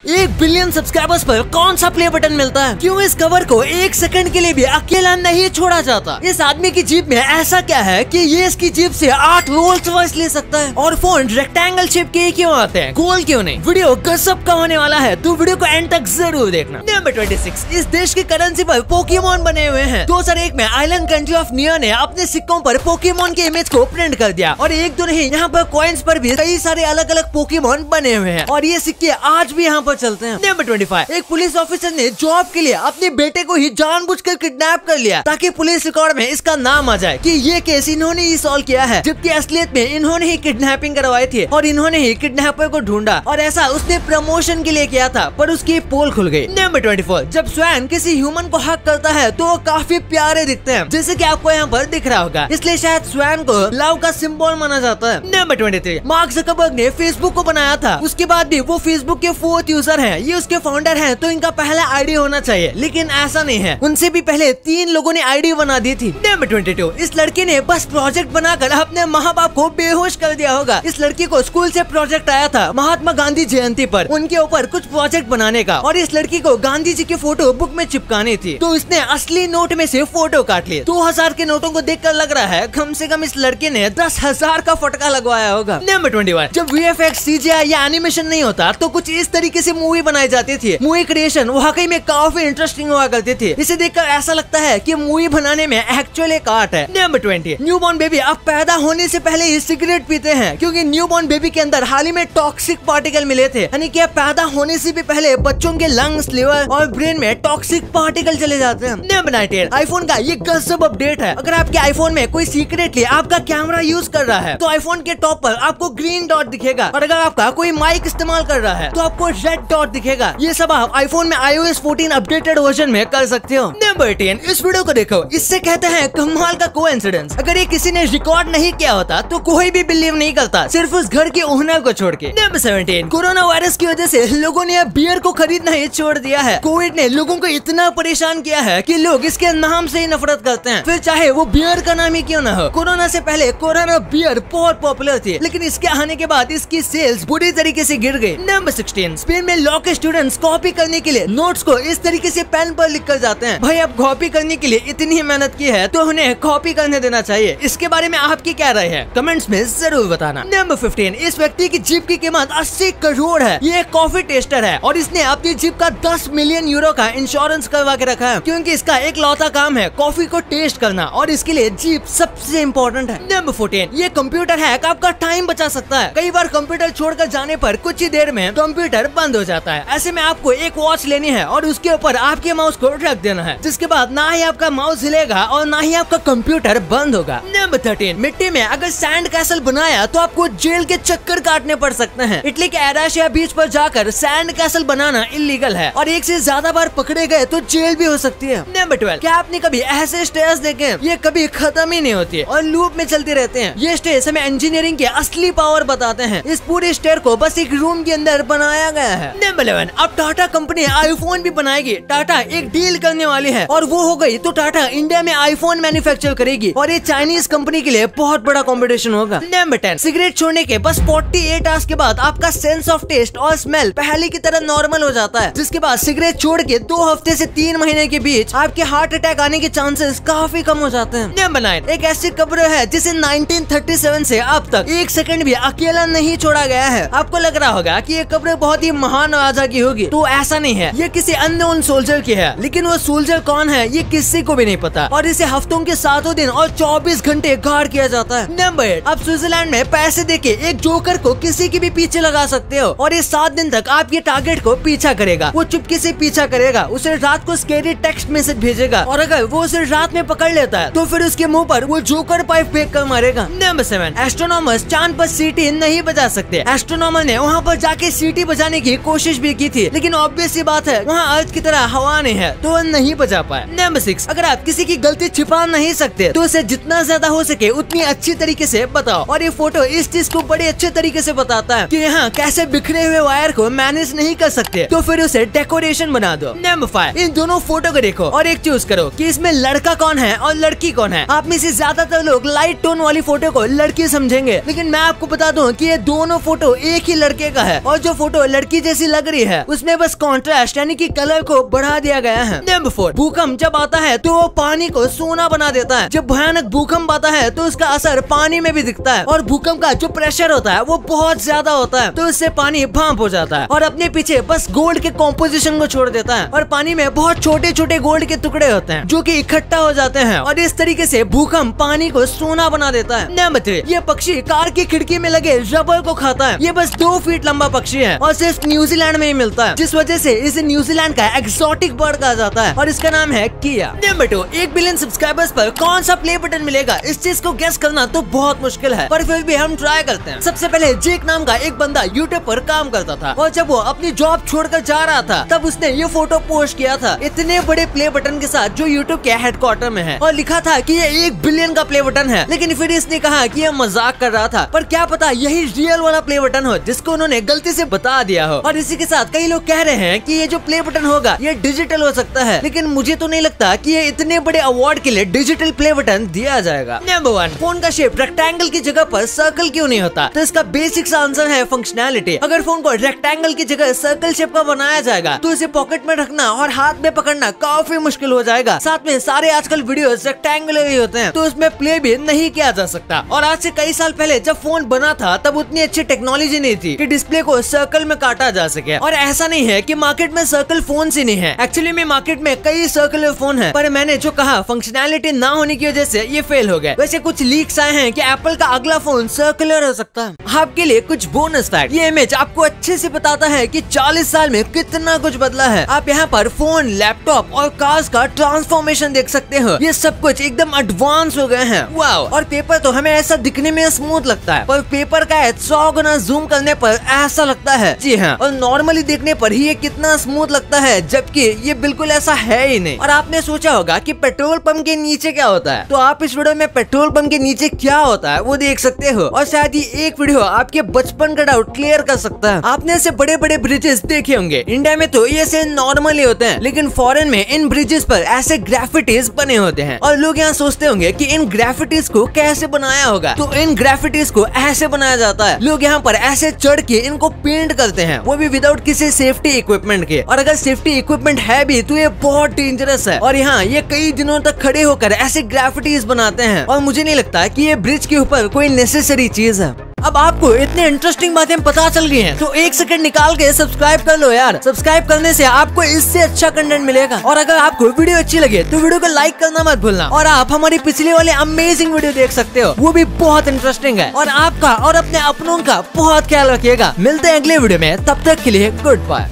1 billion subscribers पर कौन सा प्ले बटन मिलता है? क्यों इस कवर को 1 सेकंड के लिए भी अकेला नहीं छोड़ा जाता? इस आदमी की जीप में ऐसा क्या है कि ये इसकी जीप से 8 रोल्स रॉयस ले सकता है? और फोन रेक्टेंगल शेप के क्यों आते हैं, गोल क्यों नहीं? वीडियो गजब का होने वाला है, तो वीडियो को एंड तक जरूर देखना। नंबर 26, इस देश की करेंसी पर पोकेमोन बने हुए हैं। 2001 में आइलैंड कंट्री ऑफ नियर ने अपने सिक्कों पर पोकेमोन के इमेज को प्रिंट कर दिया और एक दो नहीं, यहाँ पर कॉइन्स पर भी कई सारे अलग अलग पोकेमोन बने हुए हैं और ये सिक्के आज भी यहाँ पर चलते हैं। नंबर 25, एक पुलिस ऑफिसर ने जॉब के लिए अपने बेटे को ही जानबूझकर किडनैप कर लिया ताकि पुलिस रिकॉर्ड में इसका नाम आ जाए कि ये केस इन्होंने ही सॉल्व किया है, जबकि असलियत में इन्होंने ही किडनैपिंग करवाई थी और इन्होंने ही किडनैपर को ढूंढा और ऐसा उसने प्रमोशन के लिए किया था, पर उसकी पोल खुल गई। नंबर 24, जब स्वैन किसी ह्यूमन को हक करता है तो वो काफी प्यारे दिखते हैं, जैसे कि आपको यहाँ पर दिख रहा होगा, इसलिए शायद स्वैन को लव का सिंबल माना जाता है। नंबर 23, मार्क ज़करबर्ग ने फेसबुक को बनाया था, उसके बाद भी वो फेसबुक के 4th यूजर हैं। ये उसके फाउंडर हैं, तो इनका पहला आईडी होना चाहिए, लेकिन ऐसा नहीं है, उनसे भी पहले 3 लोगों ने आईडी बना दी थी। नंबर 22, इस लड़के ने बस प्रोजेक्ट बनाकर अपने माँ बाप को बेहोश कर दिया होगा। इस लड़की को स्कूल से प्रोजेक्ट आया था महात्मा गांधी जयंती पर उनके ऊपर कुछ प्रोजेक्ट बनाने का, और इस लड़की को गांधी जी की फोटो बुक में चिपकानी थी, तो इसने असली नोट में से फोटो काट लिए। 2000 के नोटों को देखकर लग रहा है कम से कम इस लड़के ने 10,000 का फटका लगवाया होगा। नंबर 21, जब VFX, CGI या एनिमेशन नहीं होता तो कुछ इस तरीके से मूवी बनाई जाती थी। मूवी क्रिएशन वाकई में काफी इंटरेस्टिंग हुआ करती थी, इसे देखकर ऐसा लगता है कि मूवी बनाने में एक्चुअल एक आर्ट है। नंबर 20, न्यूबॉर्न बेबी अब पैदा होने से पहले ही सिगरेट पीते हैं, क्योंकि न्यूबॉर्न बेबी के अंदर हाल ही में टॉक्सिक पार्टिकल मिले थे, यानी कि पैदा होने से भी पहले बच्चों के लंग्स, लिवर और ब्रेन में टॉक्सिक पार्टिकल चले जाते हैं। नंबर 19, आईफोन का ये गजब अपडेट है। अगर आपके आईफोन में कोई सीक्रेटली आपका कैमरा यूज कर रहा है तो आईफोन के टॉप पर आपको ग्रीन डॉट दिखेगा, और अगर आपका कोई माइक इस्तेमाल कर रहा है तो आपको रेड डॉट दिखेगा। ये सब आप आईफोन में iOS 14 अपडेटेड वर्जन में कर सकते हो। नंबर 10, इस वीडियो को देखो, इससे कहते हैं कमाल का कोइंसिडेंस। अगर ये किसी ने रिकॉर्ड नहीं किया होता तो कोई भी बिलीव नहीं करता, सिर्फ उस घर के ओनर को छोड़ के। नंबर 17, कोरोना वायरस की वजह से लोगों ने अब बियर को खरीदना ही छोड़ दिया है। कोविड ने लोगों को इतना परेशान किया है कि लोग इसके नाम से ही नफरत करते हैं, फिर चाहे वो बियर का नाम ही क्यों न हो। कोरोना से पहले कोरोना बियर बहुत पॉपुलर थी, लेकिन इसके आने के बाद इसकी सेल्स बुरी तरीके से गिर गई। नंबर 16, स्पेन में लॉ के स्टूडेंट्स कॉपी करने के लिए नोट्स को इस तरीके से पेन पर लिख कर जाते हैं। भाई अब कॉपी करने के लिए इतनी मेहनत की है तो उन्हें कॉपी करने देना चाहिए। इसके बारे में आपकी क्या राय है, कमेंट्स में जरूर बताना। नंबर 15, इस व्यक्ति की जीप की कीमत 80 करोड़ है। ये एक कॉफी टेस्टर है और इसने अपनी जीप का 10 मिलियन यूरो का इंश्योरेंस करवा के रखा है, क्योंकि इसका एक लौता काम है कॉफी को टेस्ट करना, और इसके लिए जीप सबसे इम्पोर्टेंट है। नंबर 14, ये कंप्यूटर हैक आपका टाइम बचा सकता है। कई बार कंप्यूटर छोड़कर जाने पर कुछ ही देर में कंप्यूटर बंद हो जाता है। ऐसे में आपको एक वॉच लेनी है और उसके ऊपर आपके माउस को रख देना है, जिसके बाद ना ही आपका माउस हिलेगा और ना ही आपका कंप्यूटर बंद होगा। नंबर 13, मिट्टी में अगर सैंड कैसल बनाया तो आपको जेल के चक्कर काटने पड़ सकते हैं। इटली के एडाशिया बीच पर जाकर सैंड कैसल बनाना इलीगल है और एक से ज्यादा बार पकड़े गए तो जेल भी हो सकती है। नंबर 12, क्या आपने कभी ऐसे स्टेयर्स देखे? ये कभी खत्म ही नहीं होती और लूप में चलती रहते हैं। ये स्टेयर्स हमें इंजीनियरिंग के असली पावर बताते हैं। इस पूरे स्टेयर को बस एक रूम के अंदर बनाया गया है। नंबर 11, अब टाटा कंपनी आईफोन भी बनाएगी। टाटा एक डील करने वाली है और वो हो गई तो टाटा इंडिया में आईफोन मैन्युफैक्चर करेगी और ये चाइनीज कंपनी के लिए बहुत बड़ा कंपटीशन होगा। नंबर 10, सिगरेट छोड़ने के बस 48 आवर्स के बाद आपका सेंस ऑफ टेस्ट और स्मेल पहले की तरह नॉर्मल हो जाता है, जिसके बाद सिगरेट छोड़ के 2 हफ्ते से 3 महीने के बीच आपके हार्ट अटैक आने के चांसेस काफी कम हो जाते हैं। नंबर 9, एक ऐसी कब्र है जिसे 1937 से अब तक 1 सेकंड भी अकेला नहीं छोड़ा गया है। आपको लग रहा होगा कि ये कब्र बहुत ही महान राजा की होगी, तो ऐसा नहीं है, ये किसी अननोन सोल्जर की है, लेकिन वो सोल्जर कौन है ये किसी को भी नहीं पता और इसे हफ्तों के 7 दिन और 24 घंटे गार्ड किया जाता है। नंबर 8, अब स्विट्जरलैंड में पैसे देके एक जोकर को किसी की भी पीछे लगा सकते हो और ये 7 दिन तक आपके टारगेट को पीछा करेगा। वो चुपके से पीछा करेगा, उसे रात को स्कैरी टेक्स्ट मैसेज भेजेगा और अगर वो उसे रात में पकड़ लेता है तो फिर उसके मुंह पर वो जोकर पाइप फेंक कर मारेगा। नंबर 7, एस्ट्रोनॉमर्स चांद पर सीटी नहीं बजा सकते। एस्ट्रोनॉमर ने वहाँ पर जाके सीटी बजाने की कोशिश भी की थी, लेकिन ऑब्वियस सी बात है वहाँ अर्थ की तरह हवा नहीं है तो वो नहीं बजा पाए। नंबर 6, अगर आप किसी की गलती छिपा नहीं सकते तो उसे जितना ज्यादा हो सके उतनी अच्छी तरीके से बताओ, और ये फोटो इस चीज को बड़े अच्छे तरीके से बताता है कि यहाँ कैसे बिखरे हुए वायर को मैनेज नहीं कर सकते, तो फिर उसे डेकोरेशन बना दो। नंबर 5, इन दोनों फोटो को देखो और एक चूज करो कि इसमें लड़का कौन है और लड़की कौन है। आप में से ज्यादातर लोग लाइट टोन वाली फोटो को लड़की समझेंगे, लेकिन मैं आपको बता दूं कि ये दोनों फोटो एक ही लड़के का है और जो फोटो लड़की जैसी लग रही है, उसमें बस कॉन्ट्रास्ट यानी कि कलर को बढ़ा दिया गया है। नंबर 4, भूकंप जब आता है तो वो पानी को सोना बना देता है। जब भयानक भूकंप आता है तो उसका असर पानी में भी दिखता है और भूकंप का जो प्रेशर होता है वो बहुत ज्यादा होता है, तो उससे पानी भाप हो जाता है और अपने पीछे बस गोल्ड के कॉम्पोजिशन को छोड़ देता है और पानी में बहुत छोटे छोटे गोल्ड के टुकड़े होते हैं जो कि इकट्ठा हो जाते हैं और इस तरीके से भूकंप पानी को सोना बना देता है। नंबर 3, ये पक्षी कार की खिड़की में लगे रबर को खाता है। ये बस 2 फीट लंबा पक्षी है और सिर्फ न्यूजीलैंड में ही मिलता है, जिस वजह से इसे न्यूजीलैंड का एक्सोटिक बर्ड कहा जाता है और इसका नाम है किया। नंबर 2, 1 बिलियन सब्सक्राइबर्स पर कौन सा प्ले बटन मिलेगा, इस चीज को गेस करना तो बहुत मुश्किल है, पर फिर भी हम ट्राई करते हैं। सबसे पहले जेक नाम का एक बंदा यूट्यूब पर काम करता था और जब वो अपनी जॉब छोड़कर जा रहा था तब उसने ये फोटो पोस्ट किया था इतने बड़े प्ले बटन के साथ जो यूट्यूब के हेडक्वार्टर में है और लिखा था कि ये 1 बिलियन का प्ले बटन है। लेकिन फिर इसने कहा कि ये मजाक कर रहा था, पर क्या पता यही रियल वाला प्ले बटन हो जिसको उन्होंने गलती से बता दिया हो। और इसी के साथ कई लोग कह रहे हैं कि ये जो प्ले बटन होगा ये डिजिटल हो सकता है, लेकिन मुझे तो नहीं लगता कि ये इतने बड़े अवार्ड के लिए डिजिटल प्ले बटन दिया जाएगा। नंबर 1, फोन का शेप रेक्टेंगल की जगह पर सर्कल क्यों नहीं होता, तो इसका बेसिक सा आंसर है फंक्शनैलिटी। अगर फोन को रेक्टेंगल की जगह सर्कल शेप का बनाया जाएगा तो इसे पॉकेट में रखना और हाथ में पकड़ना काफी मुश्किल हो जाएगा। साथ में सारे आजकल वीडियोस रेक्टेंगुलर ही होते हैं तो उसमें प्ले भी नहीं किया जा सकता। और आज से कई साल पहले जब फोन बना था तब उतनी अच्छी टेक्नोलॉजी नहीं थी कि डिस्प्ले को सर्कल में काटा जा सके। और ऐसा नहीं है कि मार्केट में सर्कल फोन ही नहीं है, एक्चुअली में मार्केट में कई सर्कुलर फोन है, पर मैंने जो कहा फंक्शनैलिटी ना होने की वजह से ये फेल हो गए। वैसे कुछ लीक्स आए हैं कि एप्पल का अगला फोन सर्कुलर हो सकता है। आपके लिए कुछ बोनस फैक्ट, ये इमेज आपको अच्छे से बताता है कि 40 साल में कितना कुछ बदला है। आप यहाँ पर फोन, लैपटॉप और कार्स का ट्रांसफॉर्मेशन देख सकते हो, ये सब कुछ एकदम एडवांस हो गए हैं। वाओ। और पेपर तो हमें ऐसा दिखने में स्मूथ लगता है, पर पेपर का 100 गुना जूम करने पर ऐसा लगता है। जी हाँ, और नॉर्मली देखने पर ही ये कितना स्मूथ लगता है, जबकि ये बिल्कुल ऐसा है ही नहीं। और आपने सोचा होगा कि पेट्रोल पंप के नीचे क्या होता है, तो आप इस वीडियो में पेट्रोल पंप के नीचे क्या होता है वो देख सकते हो और शायद ये एक वीडियो आपके बचपन का डाउट क्लियर कर सकता है। आपने ऐसे बड़े बड़े ब्रिजेस देखे होंगे, इंडिया में तो ये से नॉर्मली होते हैं, लेकिन फॉरेन में इन ब्रिजेस पर ऐसे ग्राफिटीज बने होते हैं और लोग यहाँ सोचते होंगे कि इन ग्राफिटीज को कैसे बनाया होगा, तो इन ग्राफिटीज को ऐसे बनाया जाता है। लोग यहाँ पर ऐसे चढ़ के इनको पेंट करते हैं, वो भी विदाउट किसी सेफ्टी इक्विपमेंट के। और अगर सेफ्टी इक्विपमेंट है भी तो ये बहुत डेंजरस है और यहाँ ये कई दिनों तक खड़े होकर ऐसे ग्राफिटीज बनाते हैं और मुझे नहीं लगता कि ये ब्रिज के ऊपर कोई नेसेसरी चीज है। अब आपको इतने इंटरेस्टिंग बातें पता चल गई हैं, तो 1 सेकंड निकाल के सब्सक्राइब कर लो यार। सब्सक्राइब करने से आपको इससे अच्छा कंटेंट मिलेगा। और अगर आपको वीडियो अच्छी लगे तो वीडियो को लाइक करना मत भूलना। और आप हमारी पिछले वाले अमेजिंग वीडियो देख सकते हो, वो भी बहुत इंटरेस्टिंग है। और आपका और अपने अपनों का बहुत ख्याल रखिएगा। मिलते हैं अगले वीडियो में, तब तक के लिए गुड बाय।